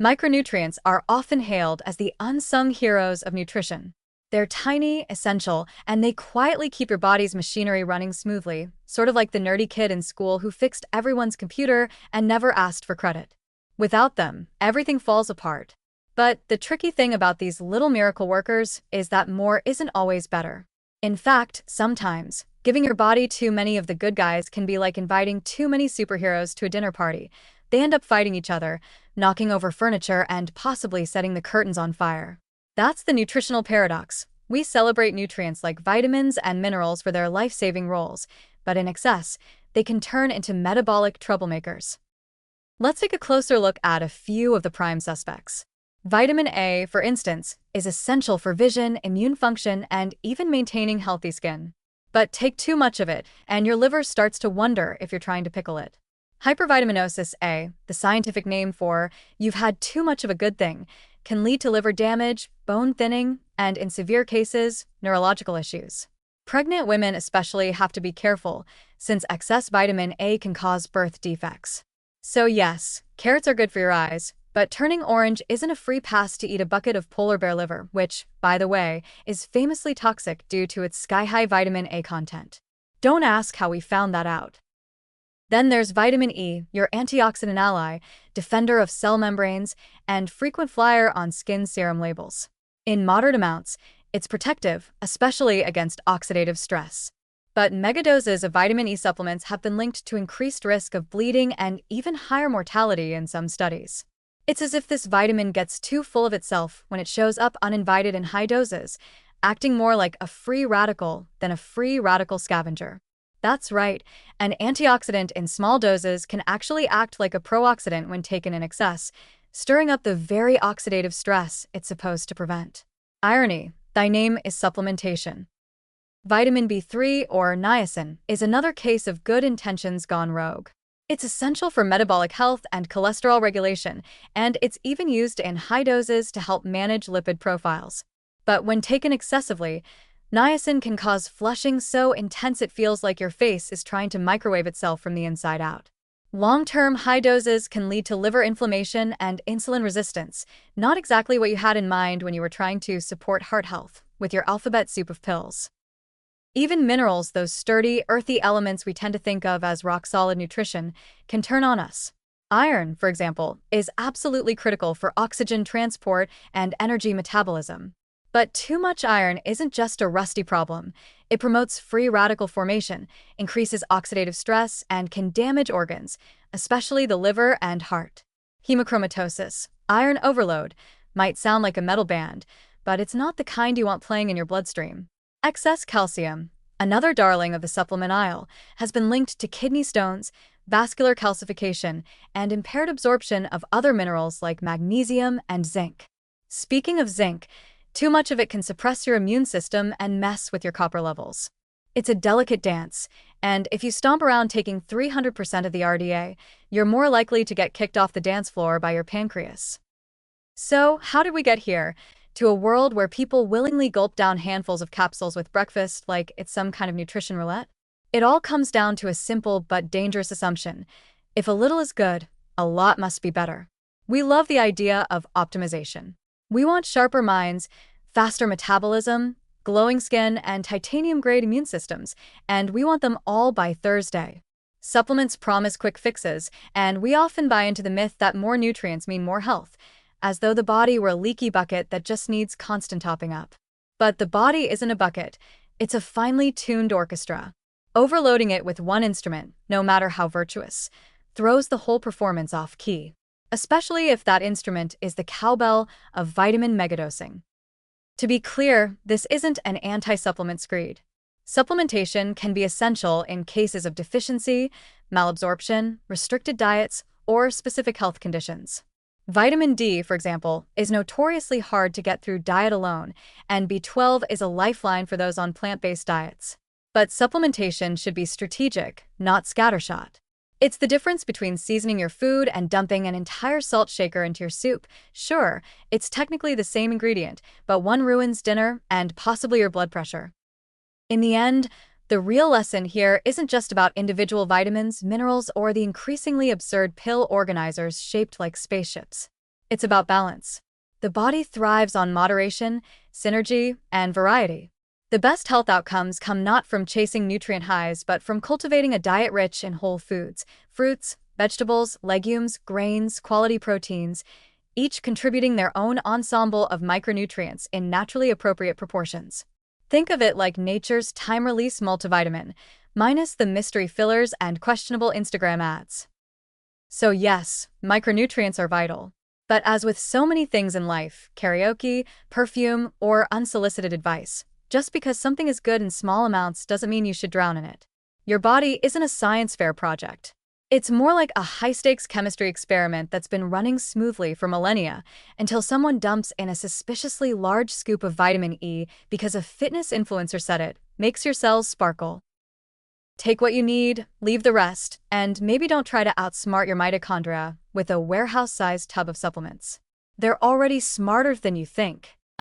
Micronutrients are often hailed as the unsung heroes of nutrition. They're tiny, essential, and they quietly keep your body's machinery running smoothly, sort of like the nerdy kid in school who fixed everyone's computer and never asked for credit. Without them, everything falls apart. But the tricky thing about these little miracle workers is that more isn't always better. In fact, sometimes, giving your body too many of the good guys can be like inviting too many superheroes to a dinner party. They end up fighting each other, knocking over furniture, and possibly setting the curtains on fire. That's the nutritional paradox. We celebrate nutrients like vitamins and minerals for their life-saving roles, but in excess, they can turn into metabolic troublemakers. Let's take a closer look at a few of the prime suspects. Vitamin A, for instance, is essential for vision, immune function, and even maintaining healthy skin. But take too much of it, and your liver starts to wonder if you're trying to pickle it. Hypervitaminosis A, the scientific name for you've had too much of a good thing, can lead to liver damage, bone thinning, and in severe cases, neurological issues. Pregnant women especially have to be careful, since excess vitamin A can cause birth defects. So yes, carrots are good for your eyes, but turning orange isn't a free pass to eat a bucket of polar bear liver, which, by the way, is famously toxic due to its sky-high vitamin A content. Don't ask how we found that out. Then there's vitamin E, your antioxidant ally, defender of cell membranes, and frequent flyer on skin serum labels. In moderate amounts, it's protective, especially against oxidative stress. But megadoses of vitamin E supplements have been linked to increased risk of bleeding and even higher mortality in some studies. It's as if this vitamin gets too full of itself when it shows up uninvited in high doses, acting more like a free radical than a free radical scavenger. That's right, an antioxidant in small doses can actually act like a pro-oxidant when taken in excess, stirring up the very oxidative stress it's supposed to prevent. Irony, thy name is supplementation. Vitamin B3, or niacin, is another case of good intentions gone rogue. It's essential for metabolic health and cholesterol regulation, and it's even used in high doses to help manage lipid profiles. But when taken excessively, niacin can cause flushing so intense it feels like your face is trying to microwave itself from the inside out. Long-term high doses can lead to liver inflammation and insulin resistance, not exactly what you had in mind when you were trying to support heart health with your alphabet soup of pills. Even minerals, those sturdy, earthy elements we tend to think of as rock-solid nutrition, can turn on us. Iron, for example, is absolutely critical for oxygen transport and energy metabolism. But too much iron isn't just a rusty problem. It promotes free radical formation, increases oxidative stress, and can damage organs, especially the liver and heart. Hemochromatosis, iron overload, might sound like a metal band, but it's not the kind you want playing in your bloodstream. Excess calcium, another darling of the supplement aisle, has been linked to kidney stones, vascular calcification, and impaired absorption of other minerals like magnesium and zinc. Speaking of zinc, too much of it can suppress your immune system and mess with your copper levels. It's a delicate dance, and if you stomp around taking 300% of the RDA, you're more likely to get kicked off the dance floor by your pancreas. So, how did we get here? To a world where people willingly gulp down handfuls of capsules with breakfast like it's some kind of nutrition roulette? It all comes down to a simple but dangerous assumption. If a little is good, a lot must be better. We love the idea of optimization. We want sharper minds, faster metabolism, glowing skin, and titanium-grade immune systems, and we want them all by Thursday. Supplements promise quick fixes, and we often buy into the myth that more nutrients mean more health, as though the body were a leaky bucket that just needs constant topping up. But the body isn't a bucket, it's a finely tuned orchestra. Overloading it with one instrument, no matter how virtuous, throws the whole performance off key, especially if that instrument is the cowbell of vitamin megadosing. To be clear, this isn't an anti-supplement screed. Supplementation can be essential in cases of deficiency, malabsorption, restricted diets, or specific health conditions. Vitamin D, for example, is notoriously hard to get through diet alone, and B12 is a lifeline for those on plant-based diets. But supplementation should be strategic, not scattershot. It's the difference between seasoning your food and dumping an entire salt shaker into your soup. Sure, it's technically the same ingredient, but one ruins dinner and possibly your blood pressure. In the end, the real lesson here isn't just about individual vitamins, minerals, or the increasingly absurd pill organizers shaped like spaceships. It's about balance. The body thrives on moderation, synergy, and variety. The best health outcomes come not from chasing nutrient highs, but from cultivating a diet rich in whole foods, fruits, vegetables, legumes, grains, quality proteins, each contributing their own ensemble of micronutrients in naturally appropriate proportions. Think of it like nature's time-release multivitamin, minus the mystery fillers and questionable Instagram ads. So yes, micronutrients are vital. But as with so many things in life, karaoke, perfume, or unsolicited advice, just because something is good in small amounts doesn't mean you should drown in it. Your body isn't a science fair project. It's more like a high-stakes chemistry experiment that's been running smoothly for millennia until someone dumps in a suspiciously large scoop of vitamin E because a fitness influencer said it makes your cells sparkle. Take what you need, leave the rest, and maybe don't try to outsmart your mitochondria with a warehouse-sized tub of supplements. They're already smarter than you think.